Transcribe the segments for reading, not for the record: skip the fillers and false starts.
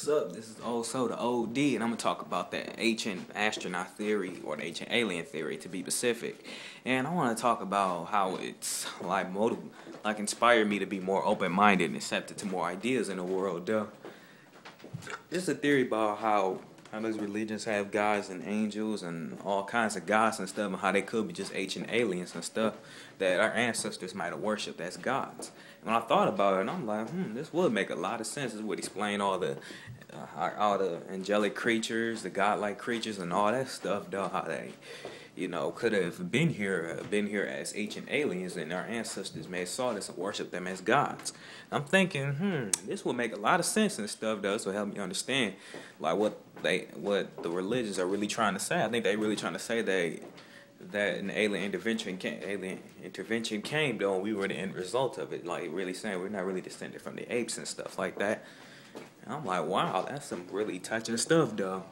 What's up? This is also the OD, and I'm gonna talk about that ancient astronaut theory, or the ancient alien theory, to be specific. And I want to talk about how it's like inspired me to be more open-minded and accepted to more ideas in the world. It's a theory about how those religions have gods and angels and all kinds of gods and stuff, and how they could be just ancient aliens and stuff that our ancestors might have worshipped as gods. And when I thought about it, I'm like, this would make a lot of sense. This would explain all the angelic creatures, the godlike creatures, and all that stuff, though. How they, could have been here as ancient aliens, and our ancestors may have saw this and worshiped them as gods. I'm thinking, this would make a lot of sense and stuff, though. So help me understand, like what the religions are really trying to say. I think they're really trying to say that an alien intervention came, though, and we were the end result of it. Like, really saying we're not really descended from the apes and stuff like that. And I'm like, wow, that's some really touching stuff, though.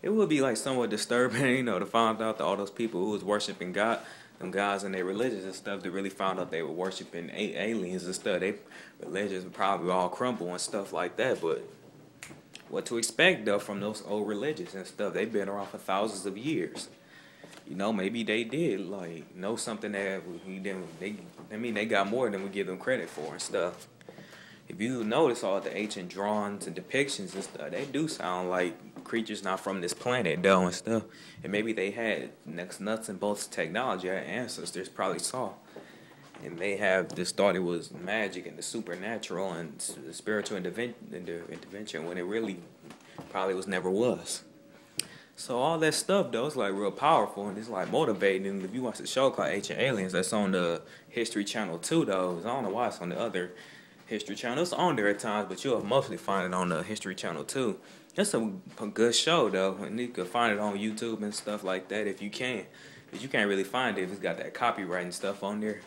It would be like somewhat disturbing, to find out that all those people who was worshiping them gods and their religions and stuff, that really found out they were worshiping aliens and stuff. Their religions would probably all crumble and stuff like that. But what to expect, though, from those old religions and stuff? They've been around for thousands of years. Maybe they did know something that we didn't. They got more than we give them credit for and stuff. If you notice all the ancient drawings and depictions and stuff, they do sound like creatures not from this planet, though, and stuff. And maybe they had nuts and bolts of technology our ancestors probably saw. And they have this thought it was magic and the supernatural and the spiritual intervention when it really probably never was. So all that stuff, though, it's real powerful and it's motivating. And if you watch the show called Ancient Aliens, that's on the History Channel too, though. I don't know why it's on the other History Channel. It's on there at times, but you'll mostly find it on the History Channel too. It's a good show, though, and you can find it on YouTube and stuff like that if you can. But you can't really find it if it's got that copyright and stuff on there.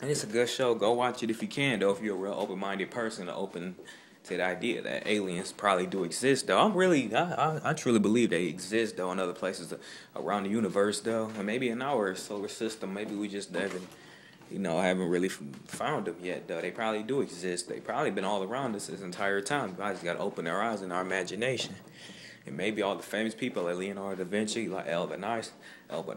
And it's a good show. Go watch it if you can, though, if you're a real open-minded person, open to the idea that aliens probably do exist, though. I truly believe they exist, though, in other places around the universe, though. And maybe in our solar system, maybe we just haven't really found them yet, though. They probably do exist. They probably been all around us this entire time. I just got to open our eyes and our imagination. And maybe all the famous people like Leonardo da Vinci, like Albert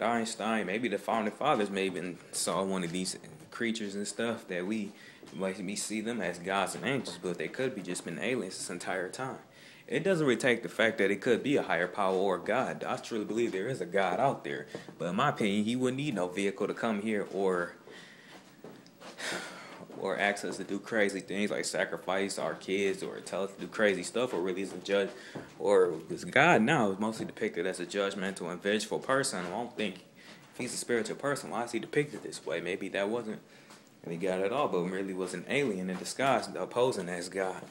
Einstein, maybe the founding fathers maybe saw one of these creatures and stuff that we see them as gods and angels, but they could be just been aliens this entire time. It doesn't really take the fact that it could be a higher power or a god. I truly believe there is a god out there, but in my opinion, he wouldn't need no vehicle to come here or ask us to do crazy things like sacrifice our kids or tell us to do crazy stuff, or really is a judge, or because God now is mostly depicted as a judgmental and vengeful person. I don't think if he's a spiritual person, why is he depicted this way? Maybe that wasn't any God at all, but really was an alien in disguise opposing as God.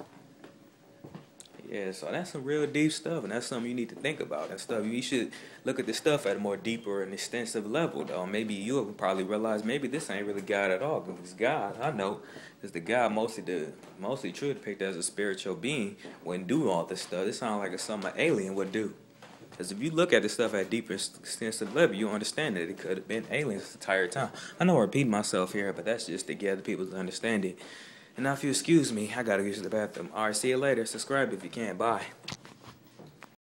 Yeah, so that's some real deep stuff, and that's something you need to think about. That stuff, you should look at this stuff at a more deeper and extensive level, though. Maybe you'll probably realize maybe this ain't really God at all. Because God, I know, is the God mostly true depicted as a spiritual being wouldn't do all this stuff. This sounds like it's something an alien would do. Because if you look at this stuff at a deeper, extensive level, you understand that it could have been aliens this entire time. I know I repeat myself here, but that's just to get other people to understand it. And now, if you excuse me, I gotta use the bathroom. Alright, see you later. Subscribe if you can. Bye.